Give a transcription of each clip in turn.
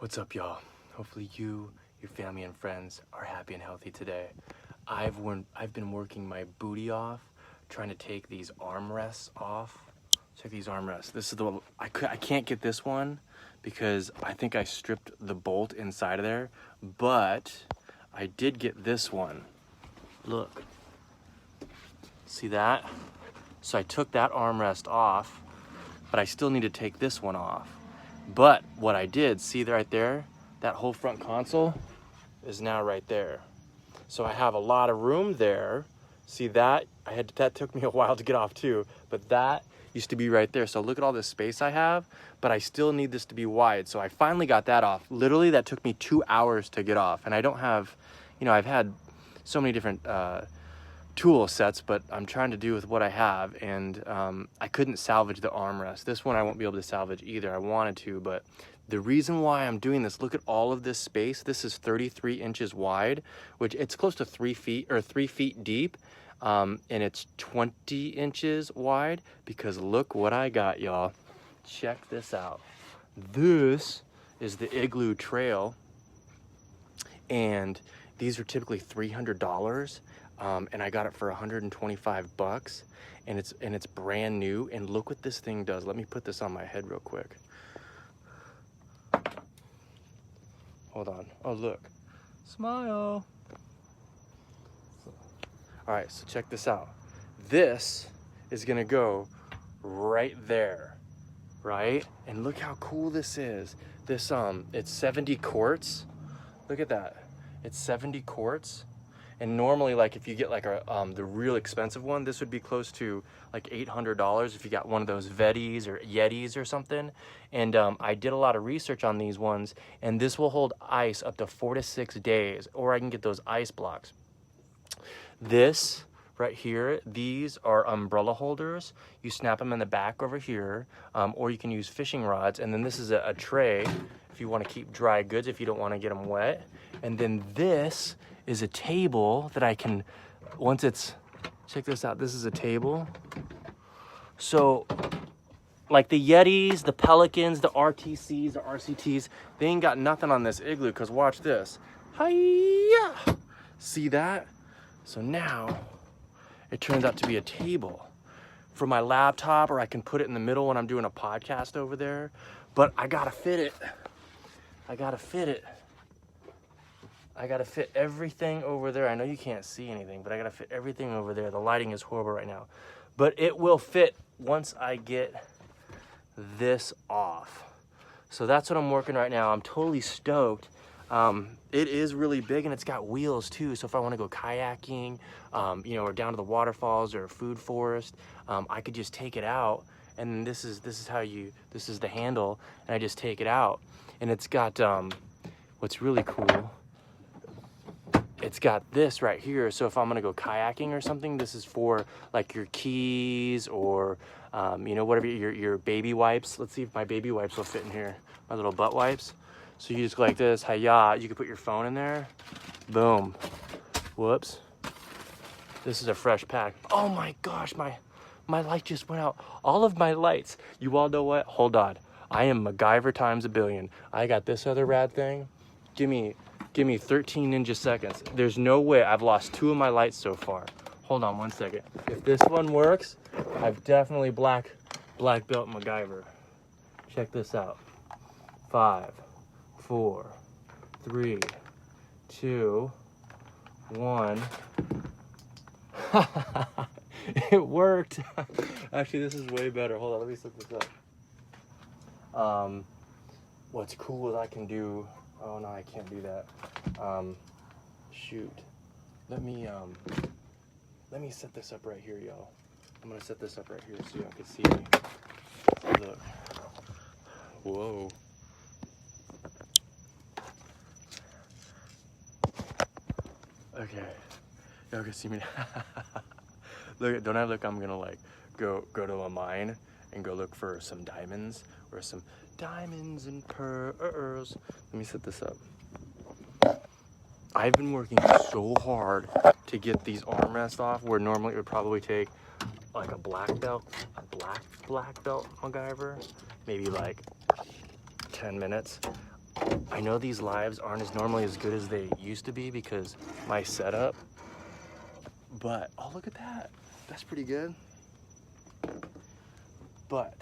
What's up, y'all? Hopefully you, your family, and friends are happy and healthy today. I've been working my booty off, trying to take these armrests off. Check these armrests. This is the one, I can't get this one because I think I stripped the bolt inside of there, but I did get this one. Look, see that? So I took that armrest off, but I still need to take this one off. But what I did, see right there, that whole front console is now right there. So I have a lot of room there. See that? That took me a while to get off too, but that used to be right there. So look at all this space I have, but I still need this to be wide. So I finally got that off. Literally, that took me 2 hours to get off. And I don't have, I've had so many different tool sets, but I'm trying to do with what I have, and I couldn't salvage the armrest. This one I won't be able to salvage either. I wanted to, but the reason why I'm doing this, look at all of this space. This is 33 inches wide, which it's close to 3 feet or 3 feet deep, and it's 20 inches wide, because look what I got, y'all. Check this out. This is the Igloo Trail, and these are typically $300. And I got it for 125 bucks, and it's brand new. And look what this thing does. Let me put this on my head real quick. Hold on. Oh, look. Smile. All right, so check this out. This is gonna go right there, right? And look how cool this is. This, it's 70 quarts. Look at that. It's 70 quarts. And normally, like, if you get like the real expensive one, this would be close to like $800 if you got one of those Vetis or Yetis or something. And I did a lot of research on these ones, and this will hold ice up to 4 to 6 days, or I can get those ice blocks. This right here, these are umbrella holders. You snap them in the back over here, or you can use fishing rods. And then this is a tray if you want to keep dry goods, if you don't want to get them wet. And then this is a table that I can, once it's, check this out, this is a table. So, like the Yetis, the Pelicans, the RTCs, the RCTs, they ain't got nothing on this Igloo, because watch this. Hi-ya! See that? So now, it turns out to be a table for my laptop, or I can put it in the middle when I'm doing a podcast over there. But I gotta fit it. I gotta fit everything over there. I know you can't see anything, but I gotta fit everything over there. The lighting is horrible right now, but it will fit once I get this off. So that's what I'm working right now. I'm totally stoked. It is really big, and it's got wheels too. So if I want to go kayaking, or down to the waterfalls or a food forest, I could just take it out. And this is the handle, and I just take it out. And it's got, what's really cool, it's got this right here. So if I'm gonna go kayaking or something, this is for like your keys, or whatever, your baby wipes. Let's see if my baby wipes will fit in here. My little butt wipes. So you just go like this, hi-ya. You can put your phone in there. Boom. Whoops. This is a fresh pack. Oh my gosh, my light just went out. All of my lights. You all know what? Hold on. I am MacGyver times a billion. I got this other rad thing. Give me 13 ninja seconds. There's no way. I've lost 2 of my lights so far. Hold on 1 second. If this one works, I've definitely black belt MacGyver. Check this out. 5, 4, 3, 2, 1. It worked. Actually, this is way better. Hold on, let me look this up. What's cool is I can do, oh no, I can't do that. Shoot. Let me set this up right here, y'all. I'm gonna set this up right here so y'all can see me. Look. Whoa. Okay. Y'all can see me. Look, don't I look, I'm gonna like go to a mine and go look for some diamonds, or some diamonds and pearls. Let me set this up. I've been working so hard to get these armrests off, where normally it would probably take like a black belt MacGyver, maybe like 10 minutes. I know these lives aren't as normally as good as they used to be because my setup, but oh, look at that. That's pretty good. But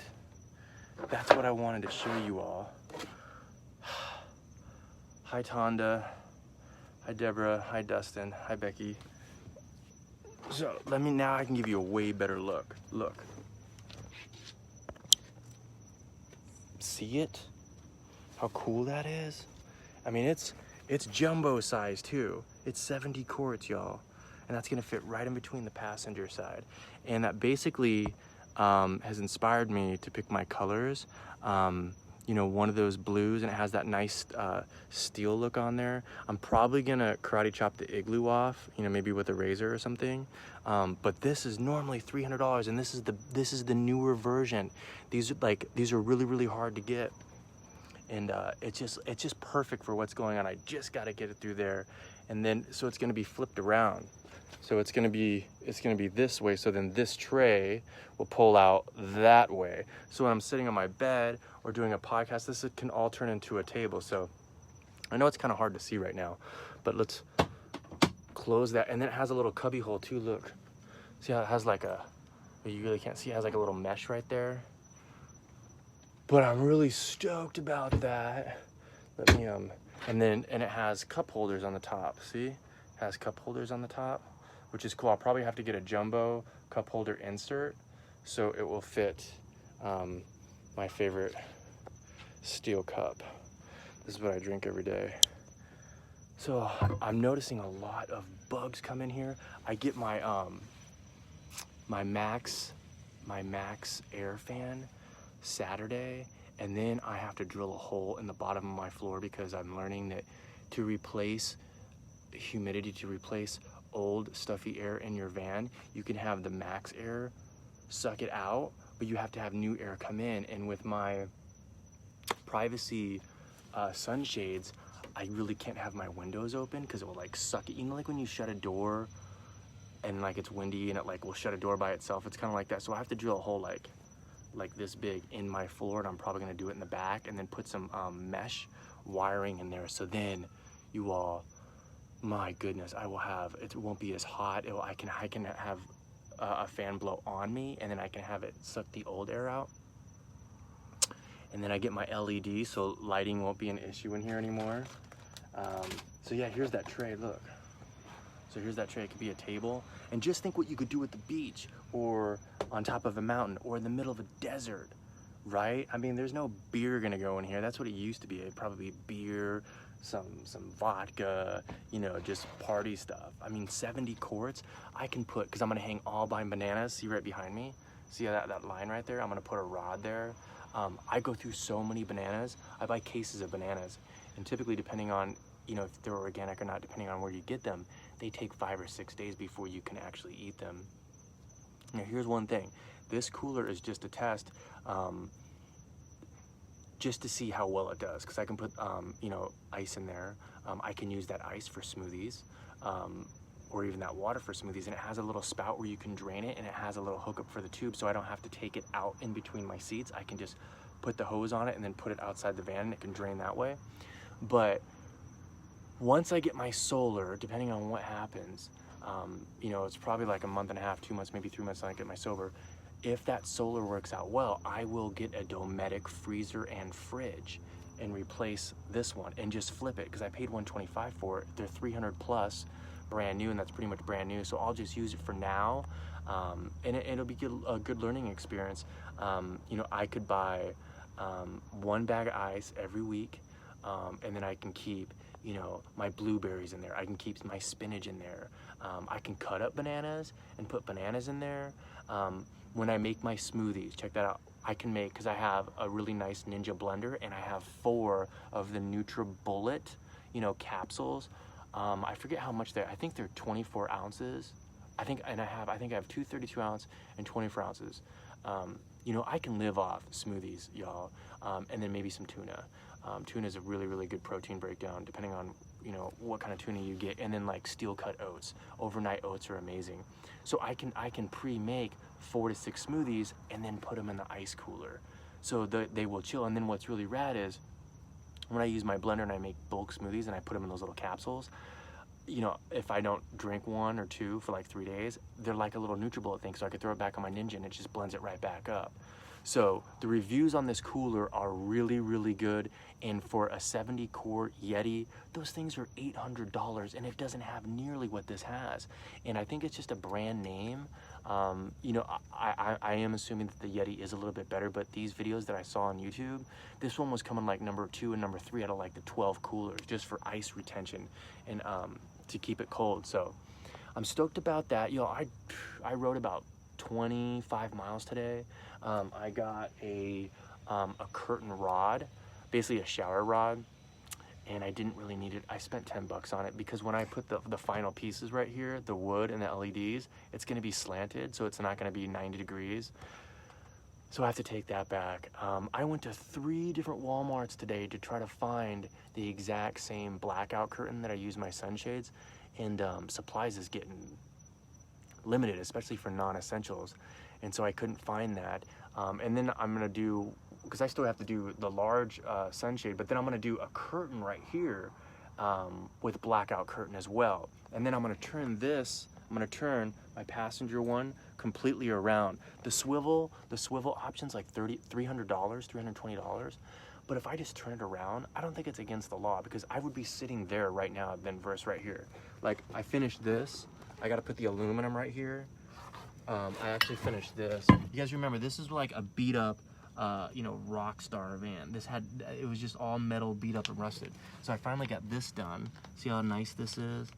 that's what I wanted to show you all. Hi Tonda, hi Deborah, hi Dustin, hi Becky. So now I can give you a way better look. Look. See it? How cool that is? I mean, it's jumbo size too. It's 70 quarts, y'all. And that's gonna fit right in between the passenger side. And that basically has inspired me to pick my colors. You know, one of those blues, and it has that nice steel look on there. I'm probably gonna karate chop the igloo off, you know, maybe with a razor or something. But this is normally $300, and this is the newer version. These are really, really hard to get, and it's just perfect for what's going on. I just got to get it through there, and then so it's gonna be flipped around. So it's gonna be this way. So then this tray will pull out that way. So when I'm sitting on my bed or doing a podcast, this can all turn into a table. So I know it's kind of hard to see right now, but let's close that. And then it has a little cubby hole too. Look, see how it has like you really can't see. It has like a little mesh right there. But I'm really stoked about that. Let me and it has cup holders on the top. See, it has cup holders on the top, which is cool. I'll probably have to get a jumbo cup holder insert so it will fit my favorite steel cup. This is what I drink every day. So I'm noticing a lot of bugs come in here. I get my my Max air fan Saturday, and then I have to drill a hole in the bottom of my floor because I'm learning that to replace humidity, to replace old stuffy air in your van, you can have the Max air suck it out, but you have to have new air come in. And with my privacy sunshades, I really can't have my windows open because it will like suck it. You know, like when you shut a door and like it's windy and it like will shut a door by itself. It's kind of like that. So I have to drill a hole like this big in my floor, and I'm probably gonna do it in the back, and then put some mesh wiring in there. So then you all, my goodness, it won't be as hot. I can have a fan blow on me, and then I can have it suck the old air out. And then I get my LED, so lighting won't be an issue in here anymore. So yeah, here's that tray, look. So here's that tray, it could be a table. And just think what you could do at the beach, or on top of a mountain, or in the middle of a desert, right? I mean, there's no beer gonna go in here. That's what it used to be. It'd probably be beer, some vodka, you know, just party stuff. I mean, 70 quarts, I can put, because I'm gonna hang all my bananas, see right behind me? See that line right there? I'm gonna put a rod there. I go through so many bananas. I buy cases of bananas, and typically, depending on, you know, if they're organic or not, depending on where you get them, they take 5 or 6 days before you can actually eat them. Now, here's one thing. This cooler is just a test, just to see how well it does, because I can put, you know, ice in there. I can use that ice for smoothies, or even that water for smoothies, and it has a little spout where you can drain it, and it has a little hookup for the tube, so I don't have to take it out in between my seats. I can just put the hose on it and then put it outside the van, and it can drain that way. But once I get my solar, depending on what happens, you know, it's probably like a month and a half, 2 months, maybe 3 months until I get my solar. If that solar works out well, I will get a Dometic freezer and fridge and replace this one and just flip it, because I paid $125 for it. They're 300 plus, brand new, and that's pretty much brand new. So I'll just use it for now, and it'll be a good learning experience. You know, I could buy 1 bag of ice every week, and then I can keep, you know, my blueberries in there. I can keep my spinach in there. I can cut up bananas and put bananas in there. When I make my smoothies, check that out. I can make, because I have a really nice Ninja blender, and I have 4 of the NutriBullet, you know, capsules. I forget how much I think they're 24 ounces. I think I have 2 32 ounce and 24 ounces. You know, I can live off smoothies, y'all, and then maybe some tuna. Tuna is a really, really good protein breakdown, depending on, you know, what kind of tuna you get. And then like steel cut oats, overnight oats are amazing. So I can pre-make 4 to 6 smoothies and then put them in the ice cooler, so they will chill. And then what's really rad is when I use my blender and I make bulk smoothies and I put them in those little capsules, you know, if I don't drink 1 or 2 for like 3 days, they're like a little NutriBullet thing, so I could throw it back on my Ninja and it just blends it right back up. So the reviews on this cooler are really, really good. And for a 70 quart Yeti, those things are $800 and it doesn't have nearly what this has. And I think it's just a brand name. You know, I am assuming that the Yeti is a little bit better, but these videos that I saw on YouTube, this one was coming like number 2 and number 3 out of like the 12 coolers just for ice retention and to keep it cold. So I'm stoked about that. You know, I rode about 25 miles today. I got a curtain rod, basically a shower rod, and I didn't really need it. I spent 10 bucks on it because when I put the final pieces right here, the wood and the LEDs, it's gonna be slanted, so it's not gonna be 90 degrees. So I have to take that back. I went to 3 different Walmarts today to try to find the exact same blackout curtain that I use my sunshades, and supplies is getting limited, especially for non-essentials, and so I couldn't find that. And then I'm gonna do, because I still have to do the large sunshade, but then I'm gonna do a curtain right here with blackout curtain as well. And then I'm gonna turn this, I'm gonna turn my passenger one completely around. The swivel option's like $300, $320. But if I just turn it around, I don't think it's against the law, because I would be sitting there right now than versus right here. Like, I finished this, I gotta put the aluminum right here. I actually finished this. You guys remember, this is like a beat up, you know, Rockstar van. It was just all metal, beat up and rusted. So I finally got this done. See how nice this is?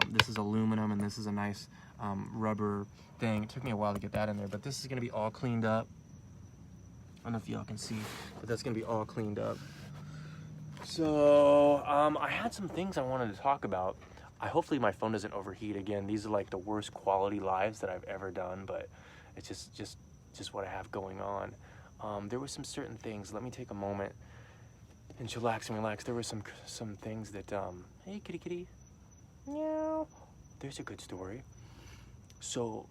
This is aluminum and this is a nice rubber thing. It took me a while to get that in there, but this is gonna be all cleaned up. I don't know if y'all can see, but that's gonna be all cleaned up. So I had some things I wanted to talk about. Hopefully my phone doesn't overheat again. These are like the worst quality lives that I've ever done, but it's just what I have going on. There were some certain things. Let me take a moment and chillax and relax. There were some things that, hey kitty kitty, meow. There's a good story. So,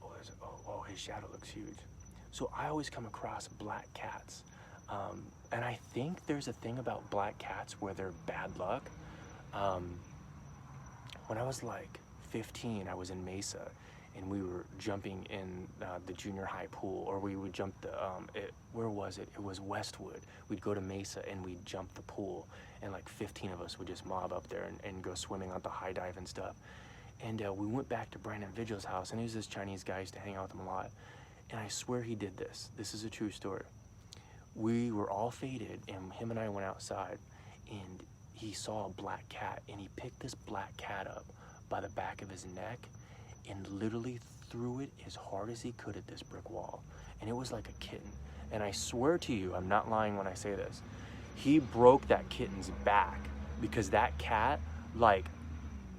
oh, his shadow looks huge. So I always come across black cats. And I think there's a thing about black cats where they're bad luck. When I was like 15, I was in Mesa, and we were jumping in the junior high pool, or we would jump the, where was it? It was Westwood. We'd go to Mesa and we'd jump the pool, and like 15 of us would just mob up there and go swimming on the high dive and stuff. And we went back to Brandon Vigil's house, and he was this Chinese guy. I used to hang out with him a lot. And I swear he did this. This is a true story. We were all faded, and him and I went outside, and he saw a black cat, and he picked this black cat up by the back of his neck and literally threw it as hard as he could at this brick wall. And it was like a kitten. And I swear to you, I'm not lying when I say this, he broke that kitten's back, because that cat like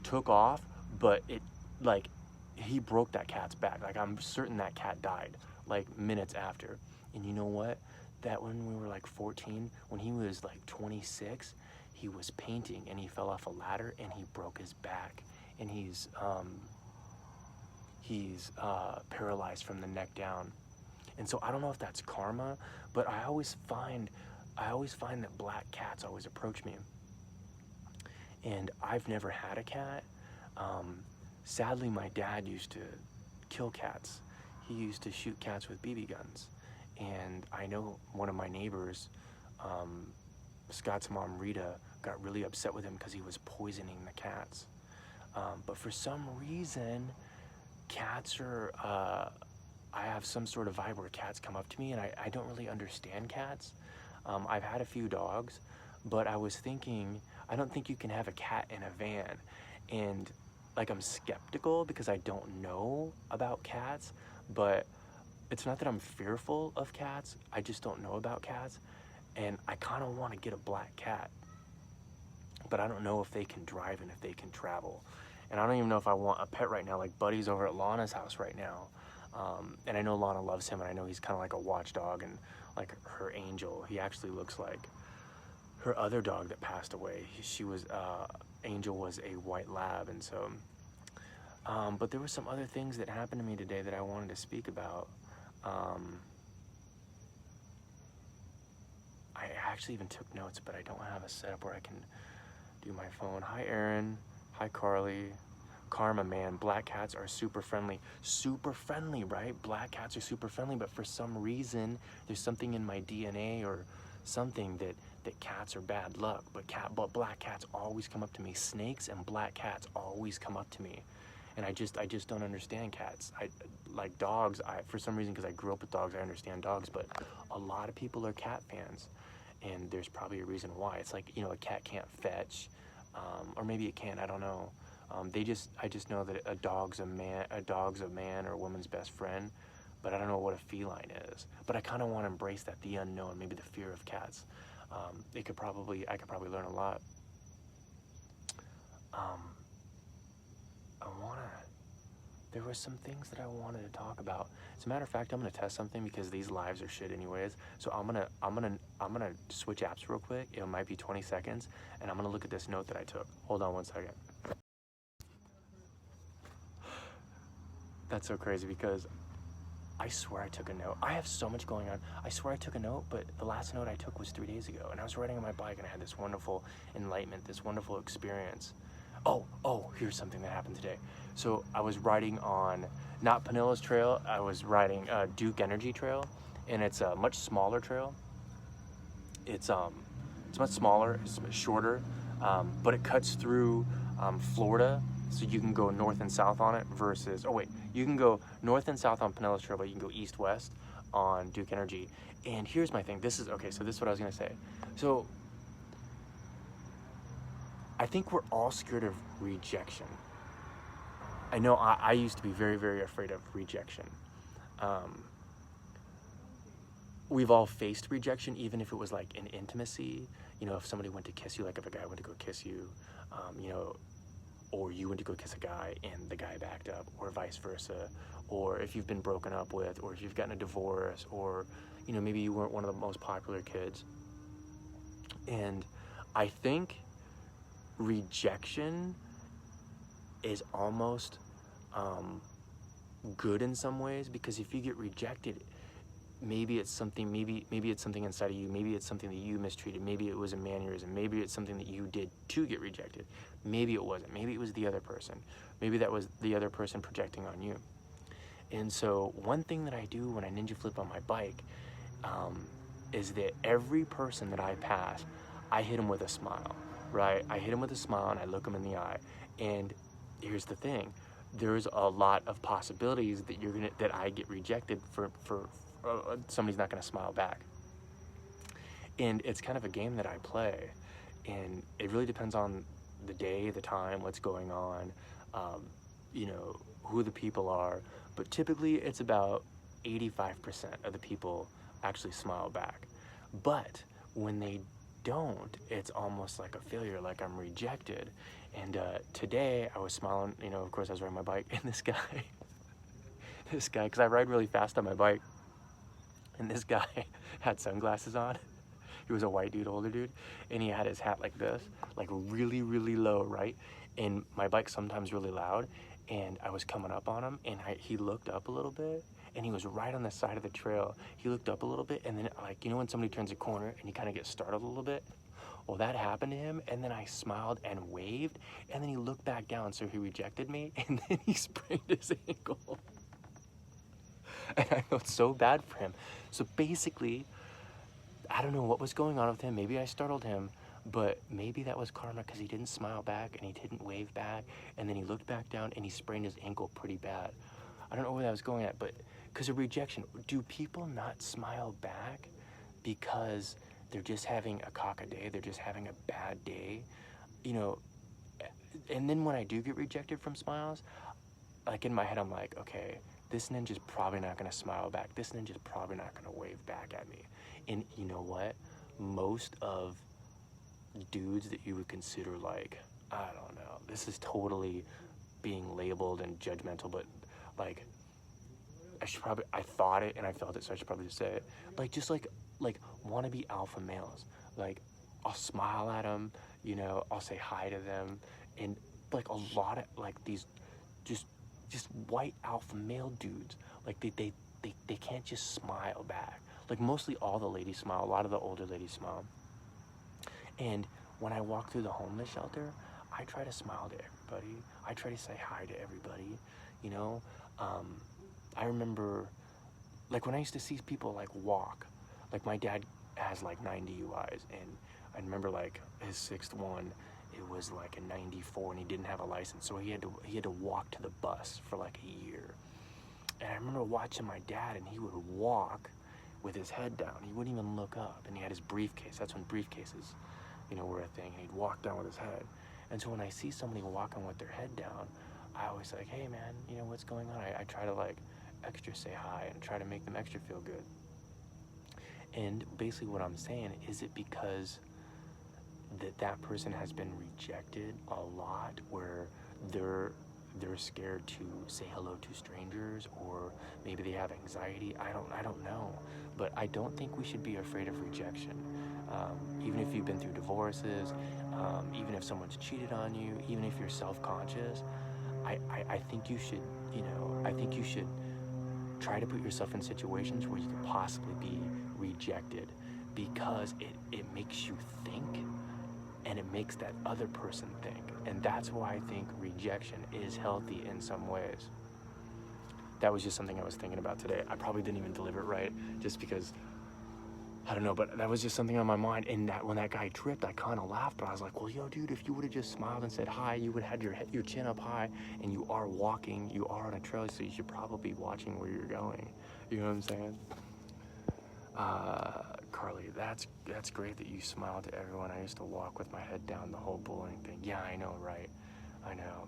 took off, but it like, he broke that cat's back. Like, I'm certain that cat died like minutes after. And you know what? That when we were like 14, when he was like 26, he was painting and he fell off a ladder and he broke his back, and he's paralyzed from the neck down. And so I don't know if that's karma, but I always find that black cats always approach me. And I've never had a cat. Sadly, my dad used to kill cats. He used to shoot cats with BB guns. And I know one of my neighbors, Scott's mom, Rita, got really upset with him because he was poisoning the cats. But for some reason, cats are, I have some sort of vibe where cats come up to me, and I don't really understand cats. I've had a few dogs, but I was thinking, I don't think you can have a cat in a van. And like, I'm skeptical because I don't know about cats, but it's not that I'm fearful of cats, I just don't know about cats. And I kind of want to get a black cat, but I don't know if they can drive and if they can travel. And I don't even know if I want a pet right now. Like, Buddy's over at Lana's house right now. And I know Lana loves him, and I know he's kind of like a watchdog and like her angel. He actually looks like her other dog that passed away. She was, Angel was a white lab, and so, but there were some other things that happened to me today that I wanted to speak about. I I actually even took notes, but I don't have a setup where I can do my phone. Hi, Aaron. Hi, Carly. Karma, man, black cats are super friendly. Super friendly, right? Black cats are super friendly, but for some reason, there's something in my DNA or something that cats are bad luck, but black cats always come up to me. Snakes and black cats always come up to me. And I just don't understand cats. I like dogs. For some reason, because I grew up with dogs, I understand dogs, but a lot of people are cat fans. And there's probably a reason why. It's like, you know, a cat can't fetch, or maybe it can, I don't know. I just know that a dog's a man or a woman's best friend, but I don't know what a feline is. But I kind of want to embrace that, the unknown, maybe the fear of cats. I could probably learn a lot. There were some things that I wanted to talk about. As a matter of fact, I'm gonna test something because these lives are shit anyways. So I'm gonna switch apps real quick. It might be 20 seconds, and I'm gonna look at this note that I took. Hold on one second. That's so crazy because I swear I took a note. I have so much going on. I swear I took a note, but the last note I took was 3 days ago, and I was riding on my bike and I had this wonderful enlightenment, this wonderful experience. Oh, here's something that happened today. So I was riding on, not Panilla's trail, I was riding Duke Energy Trail, and it's a much smaller trail. It's much smaller, it's much shorter, but it cuts through Florida, so you can go north and south on it versus, you can go north and south on Panilla's trail, but you can go east-west on Duke Energy. And here's my thing, so this is what I was gonna say. So, I think we're all scared of rejection. I know I used to be very, very afraid of rejection. We've all faced rejection, even if it was like in intimacy. You know, if somebody went to kiss you, like if a guy went to go kiss you, you know, or you went to go kiss a guy and the guy backed up, or vice versa. Or if you've been broken up with, or if you've gotten a divorce, or, you know, maybe you weren't one of the most popular kids. And I think rejection is almost good in some ways, because if you get rejected, maybe it's something inside of you, maybe it's something that you mistreated, maybe it was a mannerism, maybe it's something that you did to get rejected, maybe it wasn't, maybe it was the other person, maybe that was the other person projecting on you. And so one thing that I do when I ninja flip on my bike is that every person that I pass, I hit them with a smile, right? I hit them with a smile and I look them in the eye. And here's the thing, there's a lot of possibilities that I get rejected for somebody's not gonna smile back. And it's kind of a game that I play, and it really depends on the day, the time, what's going on, you know, who the people are, but typically it's about 85% of the people actually smile back. But when they don't, it's almost like a failure, like I'm rejected. And today I was smiling, you know, of course I was riding my bike, and this guy, because I ride really fast on my bike, and this guy had sunglasses on. He was a white dude, older dude, and he had his hat like this, like really, really low, right? And my bike's sometimes really loud, and I was coming up on him, and he looked up a little bit, and he was right on the side of the trail. He looked up a little bit, and then, like, you know when somebody turns a corner and you kind of get startled a little bit? Well, that happened to him, and then I smiled and waved, and then he looked back down, so he rejected me, and then he sprained his ankle. And I felt so bad for him. So basically, I don't know what was going on with him. Maybe I startled him, but maybe that was karma, because he didn't smile back and he didn't wave back, and then he looked back down and he sprained his ankle pretty bad. I don't know where that was going at, but because of rejection, do people not smile back because they're just having a cock a day, they're just having a bad day, you know? And then when I do get rejected from smiles, like in my head, I'm like, okay, this ninja's probably not gonna smile back. This ninja's probably not gonna wave back at me. And you know what? Most of dudes that you would consider like, I don't know, this is totally being labeled and judgmental, but like, I thought it and I felt it, so I should probably just say it. Like, just like wannabe alpha males. Like, I'll smile at them, you know, I'll say hi to them, and like a lot of like these just white alpha male dudes, like they can't just smile back. Like mostly all the ladies smile, a lot of the older ladies smile. And when I walk through the homeless shelter, I try to smile to everybody. I try to say hi to everybody, you know? I remember, like when I used to see people like walk, like my dad has like 9 DUIs, and I remember like his sixth one, it was like a 94 and he didn't have a license, so he had to walk to the bus for like a year. And I remember watching my dad, and he would walk with his head down. He wouldn't even look up, and he had his briefcase. That's when briefcases, you know, were a thing. And he'd walk down with his head. And so when I see somebody walking with their head down, I always like, hey man, you know, what's going on? I try to like extra say hi and try to make them extra feel good. And basically what I'm saying, is it because that person has been rejected a lot, where they're scared to say hello to strangers, or maybe they have anxiety? I don't know, but I don't think we should be afraid of rejection. Even if you've been through divorces, even if someone's cheated on you, even if you're self-conscious, I think you should, you know, I think you should try to put yourself in situations where you could possibly be rejected, because it makes you think, and it makes that other person think. And that's why I think rejection is healthy in some ways. That was just something I was thinking about today. I probably didn't even deliver it right, just because, I don't know, but that was just something on my mind. And that when that guy tripped, I kind of laughed, but I was like, well, yo, dude, if you would have just smiled and said hi, you would have had your chin up high, and you are walking, you are on a trail, so you should probably be watching where you're going. You know what I'm saying? Carly, that's great that you smile to everyone. I used to walk with my head down, the whole bullying thing. Yeah, I know, right? I know.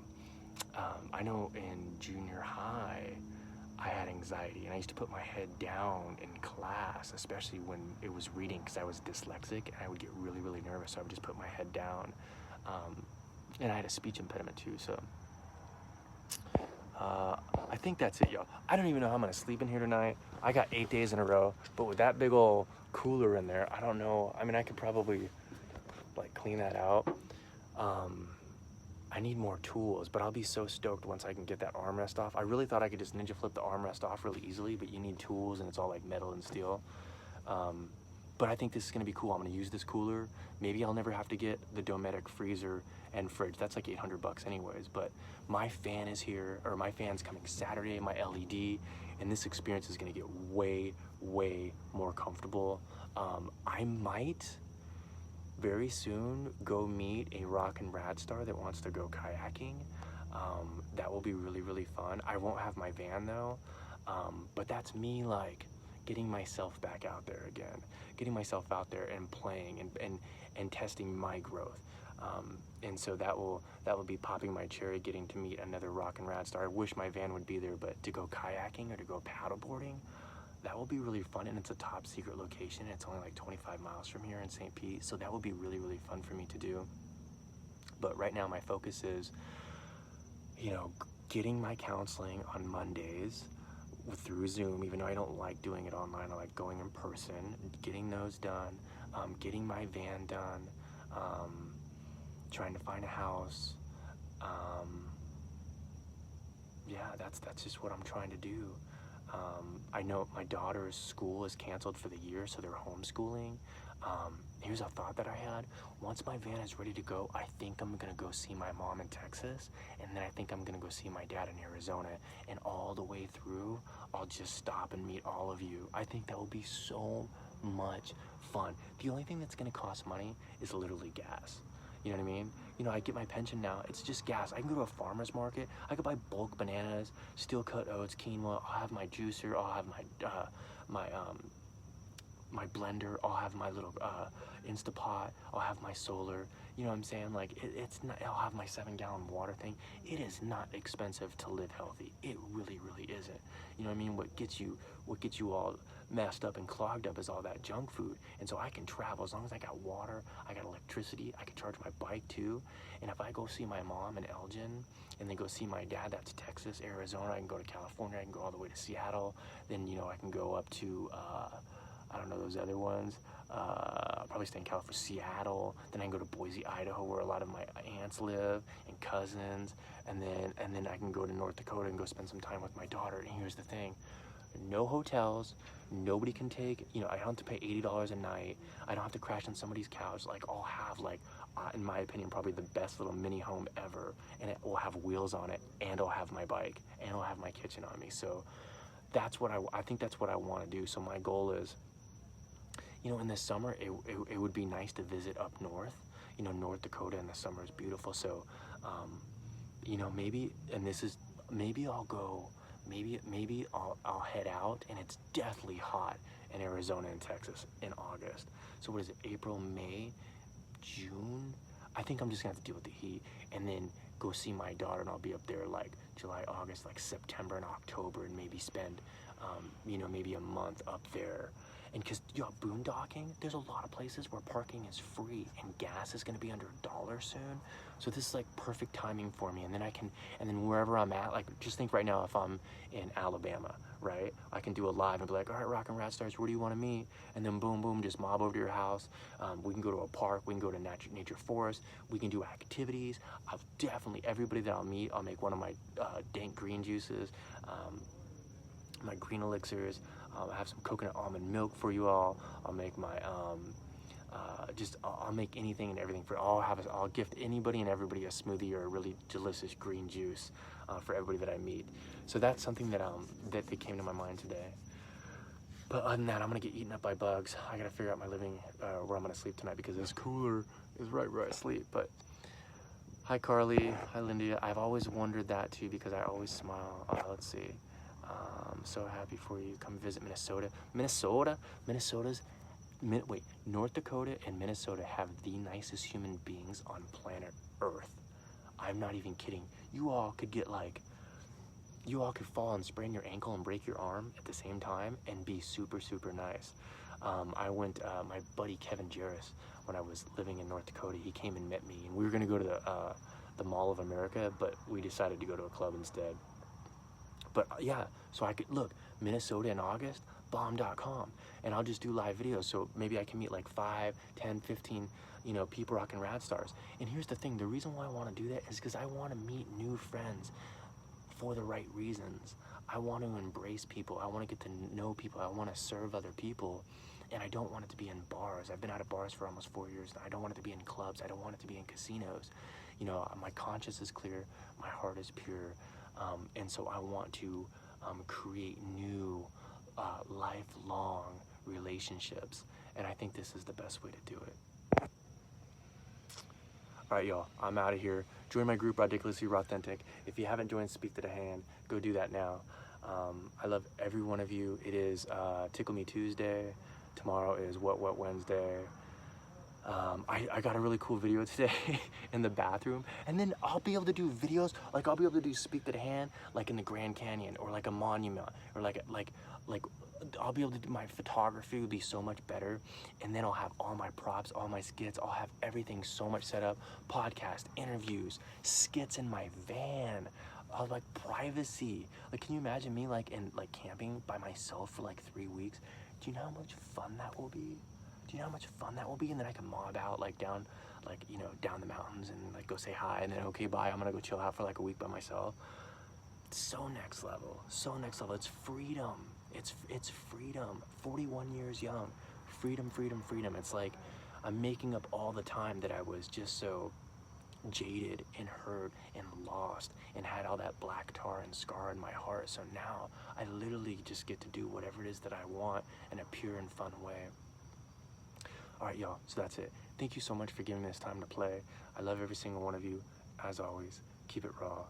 I know in junior high, I had anxiety, and I used to put my head down in class, especially when it was reading, because I was dyslexic, and I would get really, really nervous, so I would just put my head down. And I had a speech impediment too, so I think that's it, y'all. I don't even know how I'm gonna sleep in here tonight. I got 8 days in a row, but with that big old cooler in there, I don't know. I mean, I could probably like clean that out. I need more tools, but I'll be so stoked once I can get that armrest off. I really thought I could just ninja flip the armrest off really easily, but you need tools, and it's all like metal and steel. But I think this is gonna be cool. I'm gonna use this cooler. Maybe I'll never have to get the Dometic freezer and fridge. That's like $800 anyways, but my fan is here, or my fan's coming Saturday, my LED, and this experience is gonna get way, way more comfortable. I might very soon go meet a rock and rad star that wants to go kayaking. That will be really, really fun. I won't have my van though, but that's me like getting myself back out there again, getting myself out there and playing and testing my growth. And so that will be popping my cherry, getting to meet another rock and rad star. I wish my van would be there, but to go kayaking or to go paddleboarding, that will be really fun. And it's a top secret location. It's only like 25 miles from here in St. Pete, so that will be really, really fun for me to do. But right now my focus is, you know, getting my counseling on Mondays through Zoom, even though I don't like doing it online. I like going in person, getting those done, getting my van done, trying to find a house. Yeah, that's just what I'm trying to do. I know my daughter's school is canceled for the year, so they're homeschooling. Here's a thought that I had. Once my van is ready to go, I think I'm gonna go see my mom in Texas, and then I think I'm gonna go see my dad in Arizona, and all the way through, I'll just stop and meet all of you. I think that will be so much fun. The only thing that's gonna cost money is literally gas. You know what I mean? You know, I get my pension now. It's just gas. I can go to a farmer's market. I could buy bulk bananas, steel cut oats, quinoa. I'll have my juicer. I'll have my blender. I'll have my little Instapot. I'll have my solar. You know what I'm saying? Like it's not. I'll have my 7-gallon water thing. It is not expensive to live healthy. It really, really isn't. You know what I mean? What gets you all messed up and clogged up is all that junk food. And so I can travel as long as I got water, I got electricity, I can charge my bike too. And if I go see my mom in Elgin, and then go see my dad, that's Texas, Arizona, I can go to California, I can go all the way to Seattle, then, you know, I can go up to, I don't know those other ones, I'll probably stay in California, Seattle, then I can go to Boise, Idaho, where a lot of my aunts live, and cousins, and then I can go to North Dakota and go spend some time with my daughter. And here's the thing, no hotels, nobody can take, you know, I don't have to pay $80 a night, I don't have to crash on somebody's couch. Like, I'll have, like, in my opinion, probably the best little mini home ever, and it will have wheels on it, and I'll have my bike, and I'll have my kitchen on me. So that's what I think that's what I want to do. So my goal is, you know, in the summer, it would be nice to visit up north. You know, North Dakota in the summer is beautiful. So, you know, maybe, and this is, maybe I'll go, maybe I'll head out, and it's deathly hot in Arizona and Texas in August. So what is it, April, May, June? I think I'm just gonna have to deal with the heat, and then go see my daughter, and I'll be up there like July, August, like September and October, and maybe spend, you know, maybe a month up there. And because, you know, boondocking, there's a lot of places where parking is free, and gas is gonna be under $1 soon. So this is like perfect timing for me. And then and then wherever I'm at, like, just think right now, if I'm in Alabama, right? I can do a live and be like, all right, Rockin' Rad Stars, where do you wanna meet? And then boom, boom, just mob over to your house. We can go to a park, we can go to nature forest, we can do activities. I'll definitely, everybody that I'll meet, I'll make one of my dank green juices, my green elixirs. I have some coconut almond milk for you all. I'll make my, I'll make anything and everything I'll gift anybody and everybody a smoothie or a really delicious green juice for everybody that I meet. So that's something that came to my mind today. But other than that, I'm gonna get eaten up by bugs. I gotta figure out my living, where I'm gonna sleep tonight, because this cooler is right where I sleep. But hi Carly, hi Linda. I've always wondered that too, because I always smile. Let's see. I'm so happy for you. Come visit Minnesota. North Dakota and Minnesota have the nicest human beings on planet Earth. I'm not even kidding. You all could fall and sprain your ankle and break your arm at the same time and be super, super nice. I went, my buddy Kevin Jarris, when I was living in North Dakota, he came and met me, and we were gonna go to the Mall of America, but we decided to go to a club instead. But yeah, so I could, look, Minnesota in August, bomb.com, and I'll just do live videos, so maybe I can meet like 5, 10, 15, you know, people rocking Rad Stars. And here's the thing, the reason why I want to do that is because I want to meet new friends for the right reasons. I want to embrace people, I want to get to know people, I want to serve other people, and I don't want it to be in bars. I've been out of bars for almost 4 years now. I don't want it to be in clubs, I don't want it to be in casinos. You know, my conscience is clear, my heart is pure. And so I want to create new lifelong relationships, and I think this is the best way to do it. All right, y'all, I'm out of here. Join my group, Ridiculously Authentic. If you haven't joined Speak to the Hand, go do that now. I love every one of you. It is Tickle Me Tuesday. Tomorrow is What Wednesday. I got a really cool video today in the bathroom, and then I'll be able to do videos, like I'll be able to do Speak to the Hand, like in the Grand Canyon, or like a monument, or like I'll be able to do, my photography would be so much better, and then I'll have all my props, all my skits, I'll have everything so much set up, podcast, interviews, skits in my van, like privacy. Like, can you imagine me like camping by myself for like 3 weeks? Do you know how much fun that will be? Do you know how much fun that will be? And then I can mob out like down the mountains and like go say hi, and then okay, bye, I'm gonna go chill out for like a week by myself. It's so next level, so next level. It's freedom. It's freedom. 41 years young. Freedom, freedom, freedom. It's like I'm making up all the time that I was just so jaded and hurt and lost and had all that black tar and scar in my heart. So now I literally just get to do whatever it is that I want in a pure and fun way. All right, y'all, so that's it. Thank you so much for giving me this time to play. I love every single one of you. As always, keep it raw.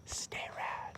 Stay rad.